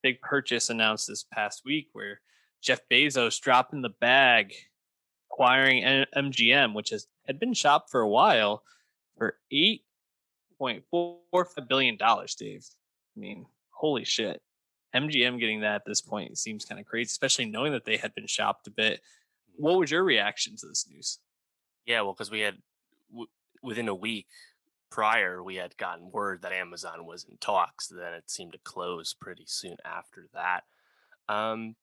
big purchase announced this past week where Jeff Bezos dropping the bag, acquiring MGM, which had been shopped for a while, for $8.45 billion. Dave, I mean, holy shit. MGM getting that at this point seems kind of crazy, especially knowing that they had been shopped a bit. What was your reaction to this news? Yeah, well, because we had within a week prior, we had gotten word that Amazon was in talks. Then it seemed to close pretty soon after that. Um,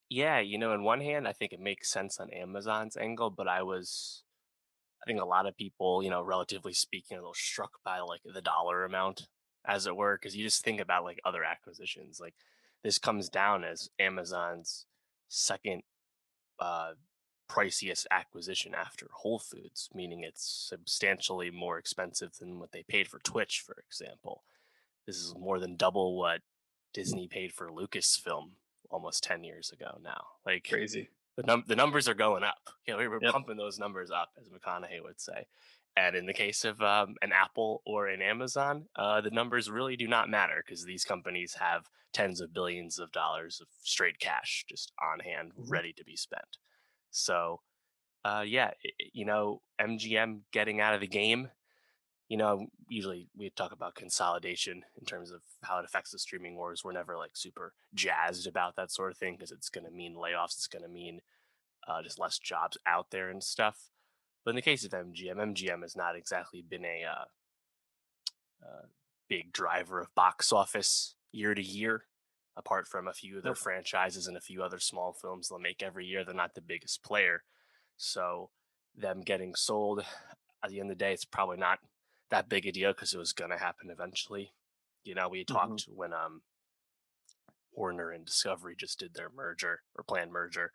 yeah, on one hand, I think it makes sense on Amazon's angle, but I think a lot of people, relatively speaking, are a little struck by like the dollar amount, as it were, because you just think about like other acquisitions. Like this comes down as Amazon's second uh, priciest acquisition after Whole Foods, meaning it's substantially more expensive than what they paid for Twitch, for example. This is more than double what Disney paid for Lucasfilm almost 10 years ago now. Like Crazy. the numbers are going up. We were Yep. pumping those numbers up, as McConaughey would say. And in the case of an Apple or an Amazon, the numbers really do not matter because these companies have tens of billions of dollars of straight cash just on hand, Mhm. ready to be spent. So, yeah, MGM getting out of the game. Usually we talk about consolidation in terms of how it affects the streaming wars. We're never like super jazzed about that sort of thing because it's going to mean layoffs. It's going to mean just less jobs out there and stuff. But in the case of MGM has not exactly been a big driver of box office year to year. Apart from a few of their Nope. franchises and a few other small films they'll make every year, they're not the biggest player. So them getting sold at the end of the day, it's probably not that big a deal because it was going to happen eventually. We had Mhm. talked when Warner and Discovery just did their merger or planned merger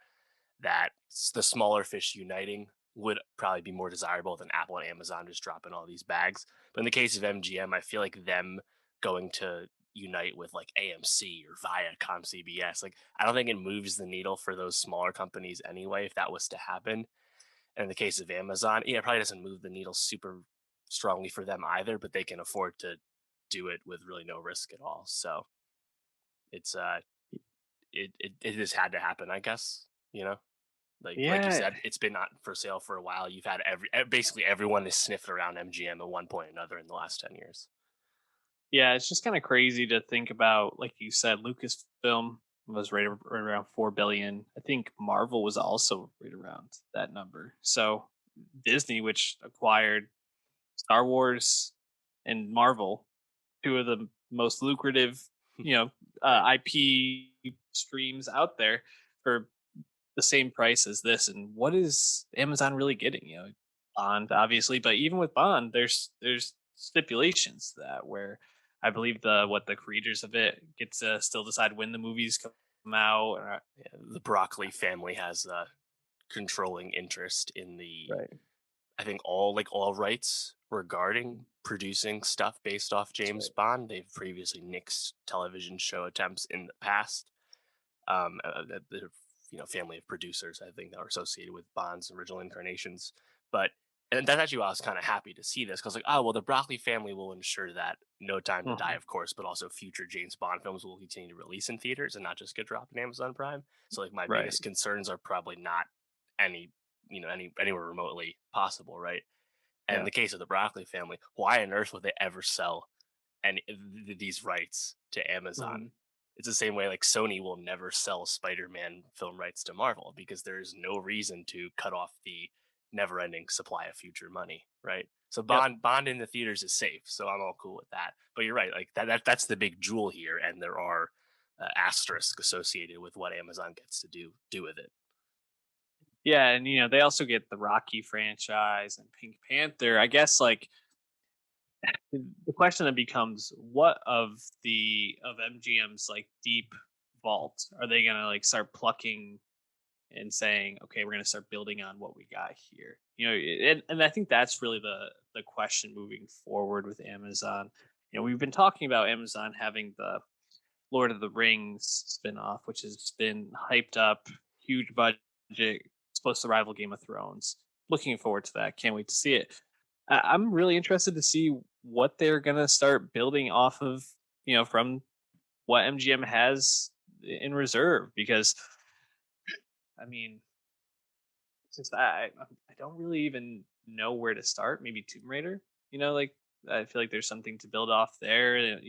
that the smaller fish uniting would probably be more desirable than Apple and Amazon just dropping all these bags. But in the case of MGM, I feel like them going to unite with like AMC or Viacom CBS, like I don't think it moves the needle for those smaller companies anyway if that was to happen. And in the case of Amazon, yeah, it probably doesn't move the needle super strongly for them either, but they can afford to do it with really no risk at all. So it's it just had to happen, I guess. Like you Yeah. said, it's been not for sale for a while. You've had basically everyone has sniffed around MGM at one point or another in the last 10 years. Yeah, it's just kind of crazy to think about. Like you said, Lucasfilm was right around 4 billion. I think Marvel was also right around that number. So Disney, which acquired Star Wars and Marvel, two of the most lucrative, you know, Right. IP streams out there for the same price as this. And what is Amazon really getting? Bond, obviously, but even with Bond, there's stipulations to that where I believe the creators of it get to still decide when the movies come out. Yeah, the Broccoli family has controlling interest in the, Right. I think all rights regarding producing stuff based off That's James right. Bond. They've previously nixed television show attempts in the past. The family of producers I think that were associated with Bond's original incarnations. But and that's actually why I was kind of happy to see this because like oh well the Broccoli family will ensure that No Time to Die Mhm. of course, but also future James Bond films will continue to release in theaters and not just get dropped in Amazon Prime. So like my Right. biggest concerns are probably not any anywhere remotely possible, right? And in Yeah. the case of the Broccoli family, why on earth would they ever sell and these rights to Amazon? Mhm. It's the same way like Sony will never sell Spider-Man film rights to Marvel because there's no reason to cut off the never-ending supply of future money, right? So Yep. Bond in the theaters is safe, so I'm all cool with that. But you're right, like that's the big jewel here, and there are asterisks associated with what Amazon gets to do with it. Yeah, and they also get the Rocky franchise and Pink Panther. I guess like the question then becomes what of MGM's like deep vault are they gonna like start plucking and saying, okay, we're gonna start building on what we got here. And I think that's really the question moving forward with Amazon. We've been talking about Amazon having the Lord of the Rings spinoff, which has been hyped up, huge budget, supposed to rival Game of Thrones. Looking forward to that. Can't wait to see it. I'm really interested to see what they're gonna start building off of, from what MGM has in reserve because I mean, it's just I don't really even know where to start. Maybe Tomb Raider, like I feel like there's something to build off there.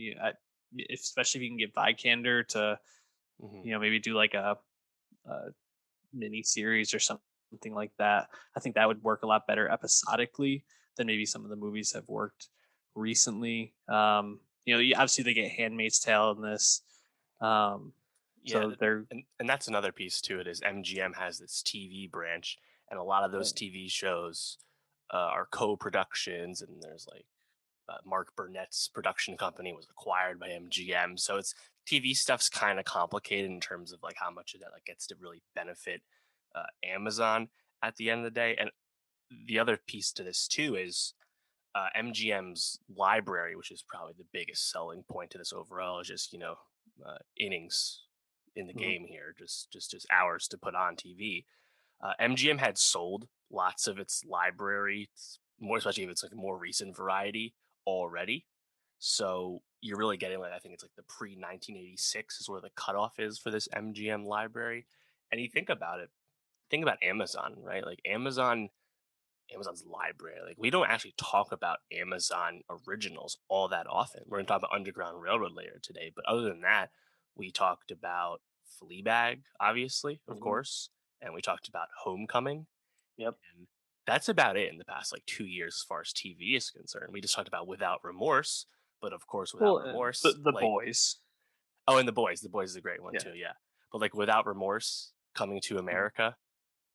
Especially if you can get Vikander to, Hmm. maybe do like a mini series or something like that. I think that would work a lot better episodically than maybe some of the movies have worked recently. Obviously they get Handmaid's Tale in this, um, Yeah, so they're and that's another piece to it is MGM has this TV branch, and a lot of those right. TV shows are co-productions, and there's like Mark Burnett's production company was acquired by MGM, so it's TV stuff's kind of complicated in terms of like how much of that like gets to really benefit Amazon at the end of the day. And the other piece to this too is MGM's library, which is probably the biggest selling point to this overall, is just innings in the Mhm, game here, just hours to put on TV. MGM had sold lots of its library, more especially if it's like a more recent variety already. So you're really getting like I think it's like the pre 1986 is where the cutoff is for this MGM library. And you think about Amazon, right? Like Amazon's library. Like we don't actually talk about Amazon originals all that often. We're gonna talk about Underground Railroad later today, but other than that, we talked about Fleabag, obviously, of mhm. course, and we talked about Homecoming, Yep. and that's about it in the past like 2 years as far as TV is concerned. We just talked about Without Remorse, but of course, Without Well, Remorse, the like boys. oh, and The Boys is a great one Yeah. too, yeah. But like Without Remorse, Coming to Mhm. America,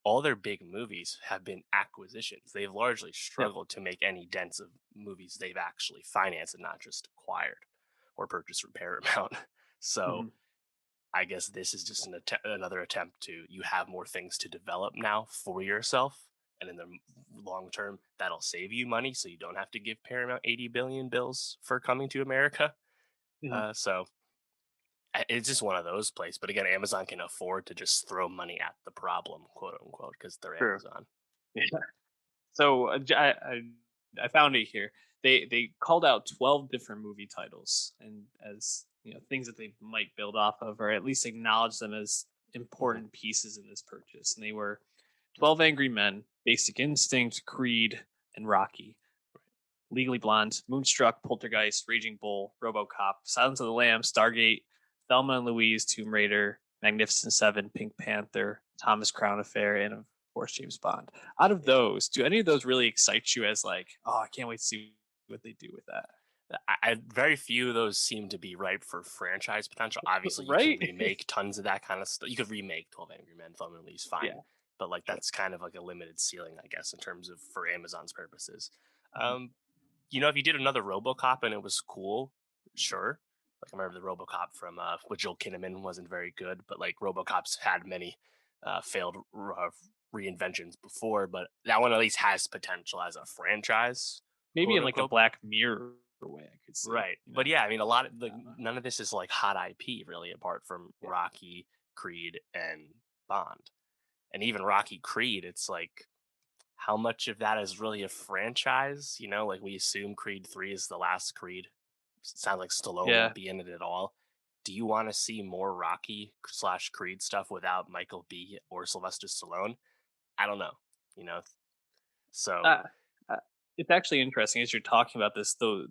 all their big movies have been acquisitions. They've largely Yep. struggled to make any dents of movies they've actually financed and not just acquired or purchased from Paramount. So Mhm. I guess this is just another attempt to you have more things to develop now for yourself. And in the long term, that'll save you money, so you don't have to give Paramount 80 billion bills for Coming to America. Mhm. So it's just one of those places. But again, Amazon can afford to just throw money at the problem, quote unquote, because they're True. Amazon. Yeah. So I found it here. They called out 12 different movie titles, and as things that they might build off of, or at least acknowledge them as Hmm. important pieces in this purchase. And they were 12 Angry Men, Basic Instinct, Creed, and Rocky. Legally Blonde, Moonstruck, Poltergeist, Raging Bull, RoboCop, Silence of the Lambs, Stargate, Thelma and Louise, Tomb Raider, Magnificent Seven, Pink Panther, Thomas Crown Affair, and of course James Bond. Out of Yeah. those, do any of those really excite you as like, oh, I can't wait to see what they do with that? Very few of those seem to be ripe for franchise potential. Obviously, you can Right? remake tons of that kind of stuff. You could remake 12 Angry Men, Thumb and Lee's fine. Yeah, But like sure. that's kind of like a limited ceiling, I guess, in terms of for Amazon's purposes. Mhm. Um, if you did another RoboCop and it was cool, sure. Like I remember the RoboCop from with Joel Kinnaman wasn't very good, but like RoboCop's had many failed reinventions before, but that one at least has potential as a franchise, Maybe quote in like a unquote. Black Mirror way, I could see. Right. But yeah, I mean, a lot of I like don't know. none of this is like hot IP really, apart from Yeah. Rocky, Creed, and Bond. And even Rocky Creed, it's like how much of that is really a franchise? Like we assume Creed 3 is the last Creed. Sounds like Stallone Yeah. won't be in it at all. Do you want to see more Rocky / Creed stuff without Michael B or Sylvester Stallone? I don't know. You know, so Uh, uh, it's actually interesting as you're talking about this. Though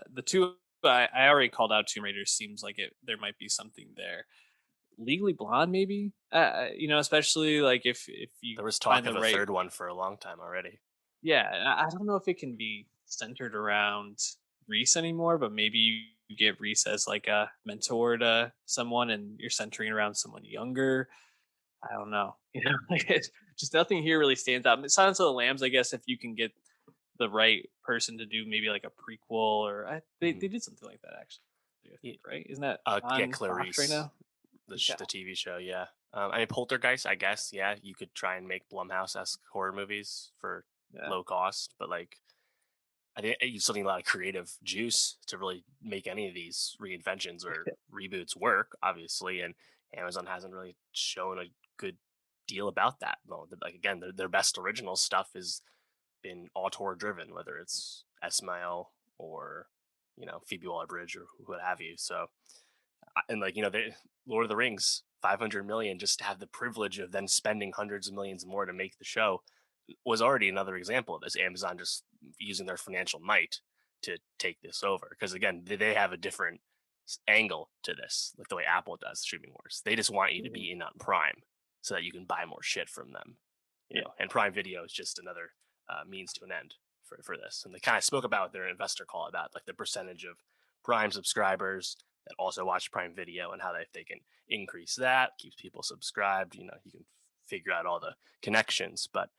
the two I already called out Tomb Raider seems like there might be something there. Legally Blonde, maybe. Especially like if you there was talk find of the a right. third one for a long time already. Yeah, I don't know if it can be centered around Reese anymore, but maybe you get Reese as like a mentor to someone, and you're centering around someone younger. I don't know. Like just nothing here really stands out. Silence of the Lambs, I guess, if you can get the right person to do maybe like a prequel or they Mhm. did something like that actually. I think right, isn't that Yeah, on Fox right Clarice, now? Yeah, the TV show. Yeah, I mean Poltergeist. I guess yeah, you could try and make Blumhouse esque horror movies for yeah, low cost, but like I think you still need a lot of creative juice to really make any of these reinventions or reboots work. Obviously, and Amazon hasn't really shown a good deal about that. Well, like again, their best original stuff has been auteur driven, whether it's Esmail or Phoebe Waller Bridge or what have you. So And like, the Lord of the Rings, 500 million just to have the privilege of then spending hundreds of millions more to make the show was already another example of this. Amazon just using their financial might to take this over. Because again, they have a different angle to this, like the way Apple does streaming wars. They just want you to Mhm. be in on Prime so that you can buy more shit from them, Yeah. and Prime Video is just another means to an end for this. And they kind of spoke about their investor call about like the percentage of Prime subscribers that also watch Prime Video and how if they can increase that, keeps people subscribed. You can figure out all the connections, but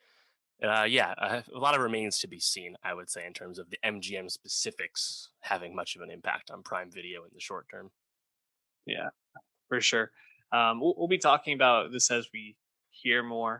yeah, a lot of remains to be seen, I would say, in terms of the MGM specifics having much of an impact on Prime Video in the short term. Yeah. For sure. We'll be talking about this as we hear more